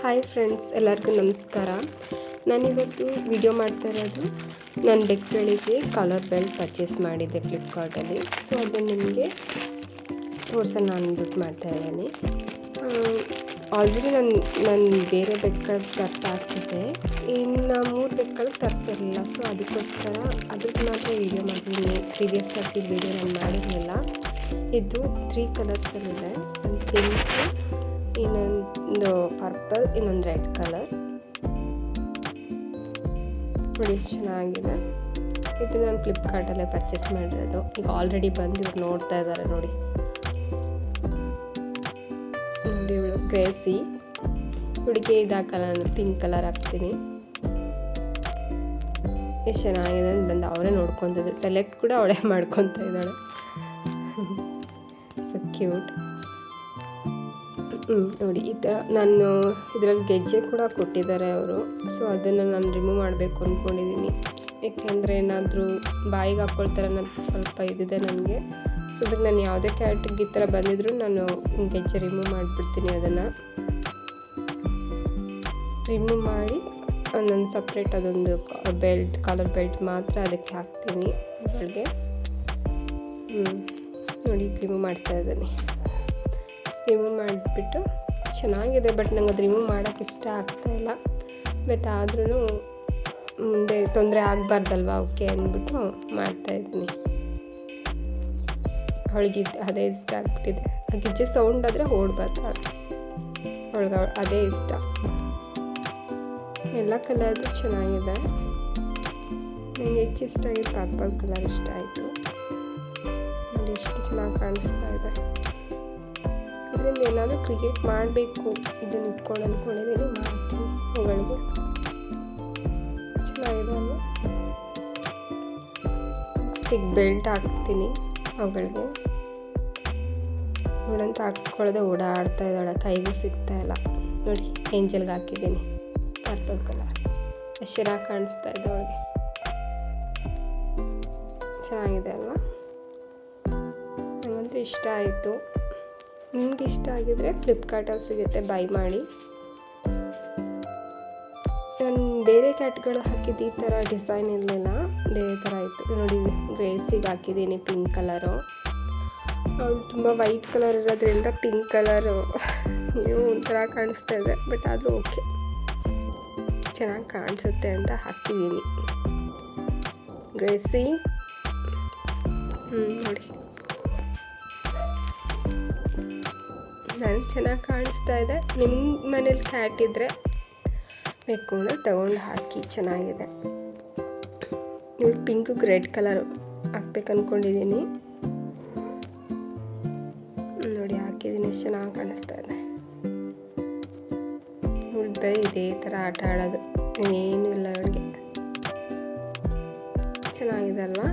Hi friends, ಎಲ್ಲರಿಗೂ ನಮಸ್ಕಾರ. ನಾನಿವತ್ತು ವಿಡಿಯೋ ಮಾಡ್ತಾ ಇರೋದು ನಾನು ಬೆಕ್ಕಳಿಗೆ ಕಾಲರ್ ಬೆಲ್ಟ್ ಪರ್ಚೇಸ್ ಮಾಡಿದ್ದೆ ಫ್ಲಿಪ್ಕಾರ್ಟಲ್ಲಿ. ಸೊ ಅದನ್ನು ನಿಮಗೆ ತೋರ್ಸೋಣ ಅಂದ್ಬಿಟ್ಟು ಮಾಡ್ತಾ ಇದ್ದೀನಿ. ಆಲ್ರೆಡಿ ನಾನು ಬೇರೆ ಬೆಕ್ಕಳಿಗೆ ತರಿಸಾಕಿದ್ದೆ, ಇನ್ನು 3 ಬೆಕ್ಕಳಿಗೆ ತರಿಸಿರಲಿಲ್ಲ. ಸೊ ಅದಕ್ಕೋಸ್ಕರ ಅದ್ರದ್ದು ಮಾತ್ರ ವೀಡಿಯೋ ಮಾಡಿದ್ದೀನಿ. ಪ್ರೀವಿಯಸ್ ತರಿಸಿದ ವೀಡಿಯೋ ನಾನು ಮಾಡಿರಲಿಲ್ಲ. ಇದು 3 ಕಲರ್ಸಲ್ಲಿದೆ. ಒಂದು ಪಿಂಕ್, ಇನ್ನೊಂದು ಪರ್ಪಲ್, ಇನ್ನೊಂದು ರೆಡ್ ಕಲರ್. ನೋಡಿ ಎಷ್ಟು ಚೆನ್ನಾಗಿದೆ. ಇದು ನಾನು ಫ್ಲಿಪ್ಕಾರ್ಟಲ್ಲೇ ಪರ್ಚೇಸ್ ಮಾಡಿರೋದು. ಈಗ ಆಲ್ರೆಡಿ ಬಂದು ಇವ್ರು ನೋಡ್ತಾ ಇದ್ದಾರೆ. ನೋಡಿ ಇವಳು ಗ್ರೇಸಿ. ಹುಡುಗಿ ಇದಾಕಲ್ಲ, ನಾನು ಪಿಂಕ್ ಕಲರ್ ಹಾಕ್ತೀನಿ. ಎಷ್ಟು ಚೆನ್ನಾಗಿದೆ ಅಂತ ಬಂದು ಅವರೇ ನೋಡ್ಕೊತಿದ್ದೆ. ಸೆಲೆಕ್ಟ್ ಕೂಡ ಅವಳೇ ಮಾಡ್ಕೊತಾ ಇದ್ದಾಳೆ. So cute. ನೋಡಿ ನಾನು ಇದರಲ್ಲಿ ಗೆಜ್ಜೆ ಕೂಡ ಕೊಟ್ಟಿದ್ದಾರೆ ಅವರು. ಸೊ ಅದನ್ನು ನಾನು ರಿಮೂವ್ ಮಾಡಬೇಕು ಅಂದ್ಕೊಂಡಿದ್ದೀನಿ. ಏಕೆಂದರೆ ಏನಾದರೂ ಬಾಯಿಗೆ ಹಾಕ್ಕೊಳ್ತಾರೆ ಅನ್ನೋದು ಸ್ವಲ್ಪ ಇದಿದೆ ನನಗೆ. ಸೊ ಅದಕ್ಕೆ ನಾನು ಯಾವುದೇ ಕ್ಯಾಟಿಗೆ ಈ ಥರ ಬಂದಿದ್ರು ನಾನು ಗೆಜ್ಜೆ ರಿಮೂವ್ ಮಾಡಿಬಿಡ್ತೀನಿ. ಅದನ್ನು ರಿಮೂವ್ ಮಾಡಿ ಒಂದೊಂದು ಸಪ್ರೇಟ್ ಅದೊಂದು ಬೆಲ್ಟ್, ಕಾಲರ್ ಬೆಲ್ಟ್ ಮಾತ್ರ ಅದಕ್ಕೆ ಹಾಕ್ತೀನಿ ಅವಳಿಗೆ. ನೋಡಿ ರಿಮೂವ್ ಮಾಡ್ತಾ ಇದ್ದೀನಿ. ರಿಮೂವ್ ಮಾಡಿಬಿಟ್ಟು ಚೆನ್ನಾಗಿದೆ, ಬಟ್ ನಂಗೆ ಅದು ರಿಮೂವ್ ಮಾಡೋಕ್ಕೆ ಇಷ್ಟ ಆಗ್ತಾಯಿಲ್ಲ. ಬಟ್ ಆದ್ರೂ ಮುಂದೆ ತೊಂದರೆ ಆಗಬಾರ್ದಲ್ವ ಓಕೆ ಅಂದ್ಬಿಟ್ಟು ಮಾಡ್ತಾಯಿದ್ದೀನಿ. ಅವಳಿಗೆ ಅದೇ ಇಷ್ಟ ಆಗ್ಬಿಟ್ಟಿದೆ. ಆ ಗೆಜ್ಜೆ ಸೌಂಡ್ ಆದರೆ ಓಡಬಾರ್ದು, ಅವಳಿಗೆ ಅದೇ ಇಷ್ಟ. ಎಲ್ಲ ಕಲರ್ದು ಚೆನ್ನಾಗಿದೆ. ನನಗೆ ಹೆಚ್ಚು ಇಷ್ಟ ಆಗಿದೆ ಪರ್ಪಲ್ ಕಲರ್ ಇಷ್ಟ ಆಯಿತು. ನೋಡಿ ಎಷ್ಟು ಚೆನ್ನಾಗಿ ಕಾಣಿಸ್ತಾ ಇದೆ. ಇದರಿಂದ ಏನಾದರೂ ಕ್ರಿಯೇಟ್ ಮಾಡಬೇಕು, ಇದನ್ನು ಇಟ್ಕೊಂಡು ಅಂದ್ಕೊಂಡಿದ್ದೀನಿ, ಮಾಡ್ತೀನಿ ಅವುಗಳಿಗೆ. ಚೆನ್ನಾಗಿದೆ ಅಲ್ವಾ? ಸ್ಟಿಕ್ ಬೆಲ್ಟ್ ಹಾಕ್ತೀನಿ ಅವುಗಳಿಗೆ. ಇವಳಂತೂ ಹಾಕ್ಸ್ಕೊಳ್ಳೋದೆ ಓಡಾಡ್ತಾ ಇದ್ದಾಳೆ, ಕೈಗೂ ಸಿಗ್ತಾ ಇಲ್ಲ. ನೋಡಿ ಏಂಜಲ್ಗೆ ಹಾಕಿದ್ದೀನಿ ಪರ್ಪಲ್ ಕಲರ್. ಎಷ್ಟು ಚೆನ್ನಾಗಿ ಕಾಣಿಸ್ತಾ ಇದೆ ಅವಳಿಗೆ. ಚೆನ್ನಾಗಿದೆ ಅಲ್ವಾ? ನನಗಂತೂ ಇಷ್ಟ ಆಯಿತು. ನಿಮ್ಗೆ ಇಷ್ಟ ಆಗಿದರೆ ಫ್ಲಿಪ್ಕಾರ್ಟಲ್ಲಿ ಸಿಗುತ್ತೆ, ಬೈ ಮಾಡಿ. ನಾನು ಬೇರೆ ಕ್ಯಾಟ್ಗಳು ಹಾಕಿದ್ದು ಈ ಥರ ಡಿಸೈನ್ ಇರಲಿಲ್ಲ, ಬೇರೆ ಥರ ಇತ್ತು. ನೋಡಿ ಗ್ರೇಸಿಗೆ ಹಾಕಿದ್ದೀನಿ ಪಿಂಕ್ ಕಲರು. ಅವಳು ತುಂಬ ವೈಟ್ ಕಲರ್ ಇರೋದ್ರಿಂದ ಪಿಂಕ್ ಕಲರು ಏನೋ ಒಂಥರ ಕಾಣಿಸ್ತಾ ಇದೆ. ಬಟ್ ಆದರೂ ಓಕೆ, ಚೆನ್ನಾಗಿ ಕಾಣಿಸುತ್ತೆ ಅಂತ ಹಾಕಿದ್ದೀನಿ. ಗ್ರೇಸಿ ನೋಡಿ ನನಗೆ ಚೆನ್ನಾಗಿ ಕಾಣಿಸ್ತಾ ಇದೆ. ನಿಮ್ಮ ಮನೇಲಿ ಕ್ಯಾಟ್ ಇದ್ದರೆ ಬೇಕು ಅಂದರೆ ತಗೊಂಡು ಹಾಕಿ, ಚೆನ್ನಾಗಿದೆ. ಇವಳು ಪಿಂಕಿಗೆ ರೆಡ್ ಕಲರ್ ಹಾಕ್ಬೇಕು ಅಂದ್ಕೊಂಡಿದ್ದೀನಿ. ನೋಡಿ ಹಾಕಿದ್ದೀನಿ, ಎಷ್ಟು ಚೆನ್ನಾಗಿ ಕಾಣಿಸ್ತಾ ಇದೆ. ಇವಳು ಇದೇ ಥರ ಆಟ ಆಡೋದು, ಇನ್ನೇನು ಇಲ್ಲ ಅವಳಿಗೆ. ಚೆನ್ನಾಗಿದೆ ಅಲ್ವಾ?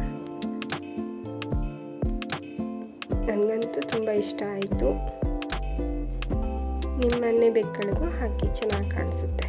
ನನಗಂತೂ ತುಂಬ ಇಷ್ಟ ಆಯಿತು. ನಿಮ್ಮ ಮನೆ ಬೆಕ್ಕಳಿಗೂ ಹಾಕಿ ಚೆನ್ನಾಗಿ ಕಾಣಿಸುತ್ತೆ.